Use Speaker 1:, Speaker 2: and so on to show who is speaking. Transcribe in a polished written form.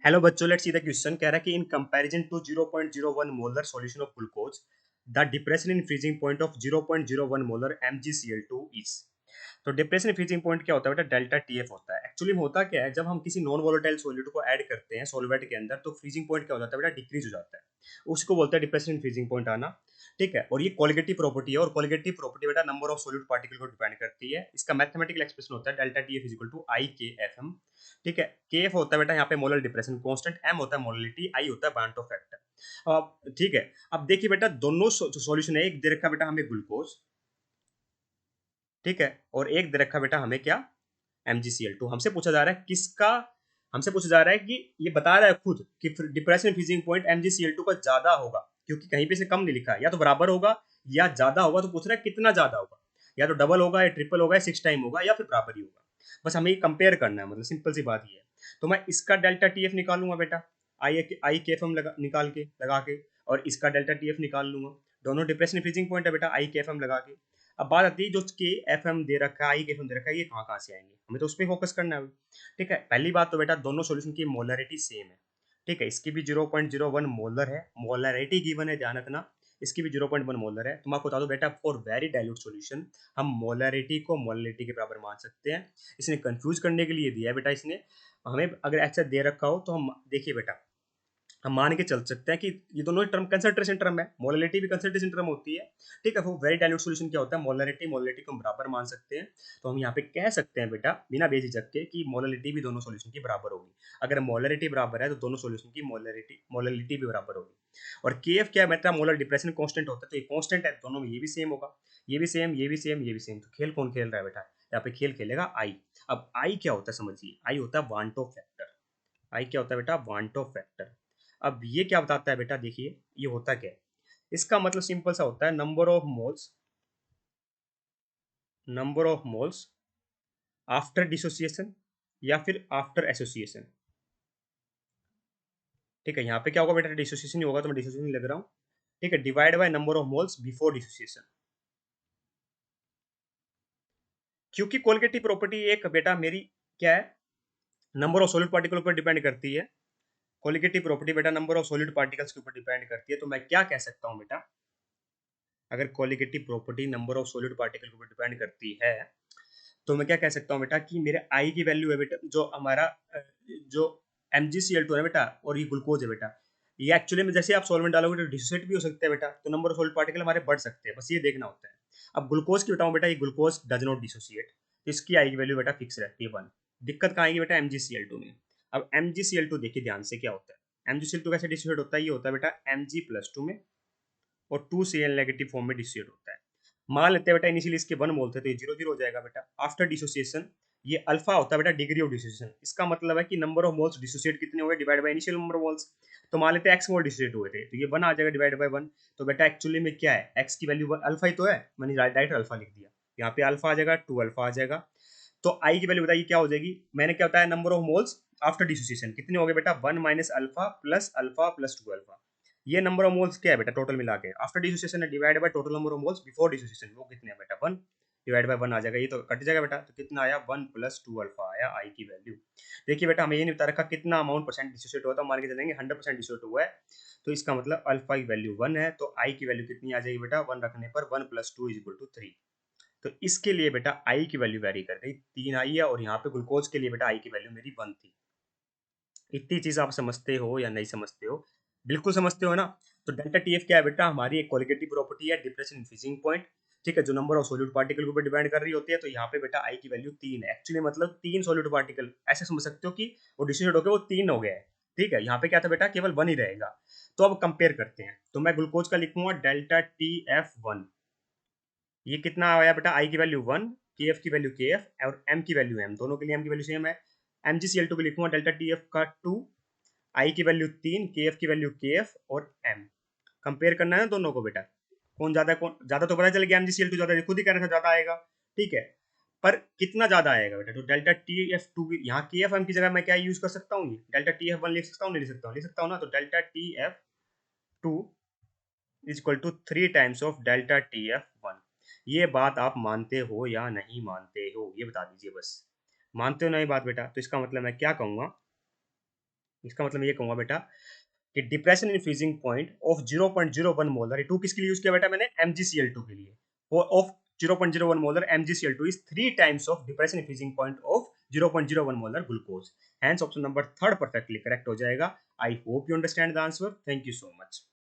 Speaker 1: Hello बच्चों, let's see the question. कह रहा है कि in comparison to 0.01 molar solution of glucose the depression in freezing point of 0.01 molar MgCl2 is. तो depression in freezing point क्या होता है बेटा? डेल्टा टीएफ होता है। एक्चुअली में होता क्या है, जब हम किसी नॉन वोलेटाइल सॉल्यूट को ऐड करते हैं सॉल्वेंट के अंदर तो फ्रीजिंग पॉइंट क्या हो जाता है बेटा? डिक्रीज हो जाता है। उसको बोलते हैं डिप्रेशन इन फ्रीजिंग पॉइंट आना। ठीक है, और ये कोलिगेटिव प्रॉपर्टी है, और कोलिगेटिव प्रॉपर्टी बेटा नंबर ऑफ सॉल्यूट पार्टिकल को डिपेंड करती है। इसका मैथमेटिकल एक्सप्रेशन होता है delta TF is equal to I K F M. ठीक है, के एफ होता है बेटा यहाँ पे मोलर डिप्रेशन कांस्टेंट, एम होता है मोलरिटी, आई होता है बांटो फैक्टर। अब ठीक है, अब देखिए बेटा दोनों सॉल्यूशन है। एक दे रखा बेटा हमें ग्लूकोज, ठीक है, और एक दे रखा बेटा हमें क्या? MgCl2। हमसे पूछा जा रहा है किसका? हमसे पूछा जा रहा है कि ये बता रहा है खुद कि डिप्रेशन फ्रीजिंग पॉइंट MgCl2 का ज्यादा होगा, क्योंकि कहीं पे से कम नहीं लिखा है। या तो बराबर होगा या ज्यादा होगा, तो पूछ रहा है कितना ज्यादा होगा। या तो डबल होगा या ट्रिपल होगा या 6 टाइम होगा या फिर बराबर ही होगा। बस हमें ये कंपेयर करना है, मतलब सिंपल सी बात ये है। तो मैं इसका डेल्टा टीएफ निकालूंगा बेटा, आई आई के एफ एम निकाल के लगा के, और इसका डेल्टा टीएफ निकाल लूंगा। दोनों डिप्रेशन फ्रीजिंग पॉइंट है बेटा, आई के एफ एम लगा के। अब बात आती है जो के एफ एम दे रखा है, आई के एफ एम दे रखा है, ये कहाँ कहाँ से आएंगे? हमें तो उस पर फोकस करना है। ठीक है, पहली बात तो बेटा दोनों सॉल्यूशन की मोलरिटी सेम है। ठीक है, इसकी भी 0.01 मोलर है, मोलरिटी गिवन है, ध्यान रखना। इसकी भी 0.1 मोलर है। तुम आपको बता दो बेटा, फॉर वेरी डाइल्यूट सॉल्यूशन हम मोलरिटी को मोलरिटी के बराबर मान सकते हैं। इसने कंफ्यूज करने के लिए दिया है बेटा। इसने हमें अगर ऐसा दे रखा हो तो हम देखिए बेटा, हम मान के चल सकते हैं कि ये दोनों टर्म कंसंट्रेशन टर्म है, मोलरिटी भी कंसंट्रेशन टर्म होती है। ठीक है, वो वेरी डाइल्यूट सॉल्यूशन क्या होता है? मोलरिटी मोलरिटी को हम बराबर मान सकते हैं। तो हम यहाँ पे कह सकते हैं बेटा बिना बेझिझक के कि मोलरिटी भी दोनों सॉल्यूशन की बराबर होगी। अगर मोलरिटी बराबर है तो दोनों सॉल्यूशन की मोलरिटी भी बराबर होगी। और के एफ क्या है बेटा? मोलर डिप्रेशन कांस्टेंट होता है, तो ये कांस्टेंट है दोनों में, ये भी सेम होगा, ये भी सेम, ये भी सेम, ये भी सेम। तो खेल कौन खेल रहा है बेटा? यहाँ पे खेल खेलेगा आई। अब आई क्या होता है समझिए, आई होता है वांटो फैक्टर। आई क्या होता है बेटा? वांटो फैक्टर। अब ये क्या बताता है बेटा? देखिए ये होता क्या है, इसका मतलब सिंपल सा होता है number of moles, number of moles after dissociation या फिर आफ्टर एसोसिएशन। ठीक है, यहाँ पे क्या होगा बेटा? डिसोसिएशन ही होगा, तो मैं डिसोसिएशन लग रहा हूँ। ठीक है, divide by number of moles before dissociation. क्योंकि कोलिगेटिव प्रॉपर्टी एक बेटा मेरी क्या है? नंबर ऑफ सॉलिड पार्टिकल पर डिपेंड करती है। कोलिगेटिव प्रॉपर्टी बेटा नंबर ऑफ सॉलिड पार्टिकल्स के ऊपर डिपेंड करती है। तो मैं क्या कह सकता हूँ बेटा, अगर colligative property number of solid particle के ऊपर डिपेंड करती है तो मैं क्या कह सकता हूँ बेटा कि मेरे आई की वैल्यू है बेटा, जो हमारा जो MgCl2 है बेटा और ये ग्लूकोज है बेटा, ये एक्चुअली में जैसे आप सॉल्वेंट डालोगे तो डिसोसिएट भी हो सकते हैं बेटा, तो नंबर ऑफ सॉलिड पार्टिकल हमारे बढ़ सकते हैं, बस ये देखना होता है। अब ग्लूकोज की बताऊँ बेटा, ये ग्लूकोज डज नॉट डिसोसिएट, तो इसकी आई की वैल्यू बेटा फिक्स रहती है 1। दिक्कत कहाँ आएगी बेटा? MgCl2 में। अब MgCl2 देखिए ध्यान से क्या होता है। MgCl2 कैसे डिसोसिएट होता है? ये होता है बेटा Mg+2 में, और 2Cl नेगेटिव फॉर्म में डिसोसिएट होता है। मान लेते हैं बेटा इनिशियली इसके 1 मोल थे, तो ये 0 0 हो जाएगा बेटा। आफ्टर डिसोसिएशन ये अल्फा होता है बेटा डिग्री ऑफ डिसोसिएशन। इसका मतलब है कि नंबर ऑफ मोल्स डिसोसिएट कितने हो गए divide by initial number of moles. तो मान लेते हैं x मोल डिसोसिएट हुए थे, तो ये 1 आ जाएगा डिवाइड बाय 1। तो बेटा एक्चुअली में क्या है? x की वैल्यू अल्फा ही तो है, मैंने डायरेक्ट अल्फा लिख दिया। यहाँ पे अल्फा आ जाएगा, 2 अल्फा आ जाएगा। तो आई की वैल्यू बताइए क्या हो जाएगी? मैंने क्या बताया? Number of moles after dissociation कितने हो गए बेटा? 1 माइनस अल्फा प्लस 2 अल्फा। ये नंबर ऑफ मोल्स क्या है बेटा? टोटल मिला के after dissociation divide by total number of moles before dissociation, वो कितने हैं बेटा? 1 डिवाइड बाय 1 आ जाएगा, ये तो कट जाएगा बेटा। तो कितना आया? 1 प्लस 2 अल्फा आया आई की वैल्यू। देखिए बेटा हमें ये नहीं बता रखा कितना अमाउंट परसेंट डिसोसिएट हुआ था, मान के चलेंगे 100% डिसोसिएट हुआ है, तो इसका मतलब अल्फा की वैल्यू 1 है, तो आई की वैल्यू कितनी आ जाएगी बेटा? 1 रखने पर 1 प्लस 2 इज इक्वल टू 3। तो इसके लिए बेटा आई की वैल्यू वेरी कर गई, 3 आई है, और यहाँ पे ग्लूकोज के लिए बेटा आई की वैल्यू मेरी 1 थी। इतनी चीज आप समझते हो या नहीं समझते हो? बिल्कुल समझते हो ना? तो डेल्टा टीएफ क्या है बेटा? हमारी एक क्वालिटेटिव प्रॉपर्टी है, डिप्रेशन इन फ्रीजिंग पॉइंट। ठीक है, जो नंबर ऑफ सॉल्यूट पार्टिकल के ऊपर डिपेंड कर रही होती है। तो यहाँ पे बेटा आई की वैल्यू 3 है। एक्चुअली मतलब 3 सॉल्यूट पार्टिकल, ऐसे समझ सकते हो कि वो डिस्ट्रीब्यूट होकर वो 3 हो गया है। ठीक है, यहाँ पे क्या था बेटा? केवल 1 ही रहेगा। तो अब कंपेयर करते हैं, तो मैं ग्लूकोज का लिखूंगा डेल्टा TF1। ये कितना आया बेटा? आई की वैल्यू 1, के एफ की वैल्यू के एफ, और एम की वैल्यू एम, दोनों के लिए एम की वैल्यू सेम है। MgCl2 को लिखूंगा डेल्टा TF का 2, आई की वैल्यू 3, के एफ की वैल्यू के एफ और एम। कंपेयर करना है ना दोनों को बेटा, कौन ज्यादा कौन ज्यादा, तो पता चल गया MgCl2 ज्यादा, खुद ही कह रहा था ज्यादा आएगा। ठीक है, पर कितना ज्यादा आएगा बेटा? तो डेल्टा TF2 यहाँ के एफ एम की जगह मैं क्या यूज कर सकता हूँ? डेल्टा TF1 लिख सकता हूँ, नहीं लिख सकता हूँ? लिख सकता हूँ ना। तो delta TF2 is equal to 3 times of delta TF1। ये बात आप मानते हो या नहीं मानते हो? ये बता दीजिए बस। मानते हो ना ये बात बेटा? तो इसका मतलब मैं क्या कहूंगा इसका मतलब मैं ये कहूंगा बेटा कि depression in freezing point of 0.01 molar, ये 2 किसके लिए यूज किया बेटा मैंने, MgCl2 के लिए, of 0.01 molar MgCl2 is 3 times of depression in freezing point of 0.01 molar glucose. Hence option number 3 perfectly correct हो जाएगा. I hope you understand the answer. Thank you so much.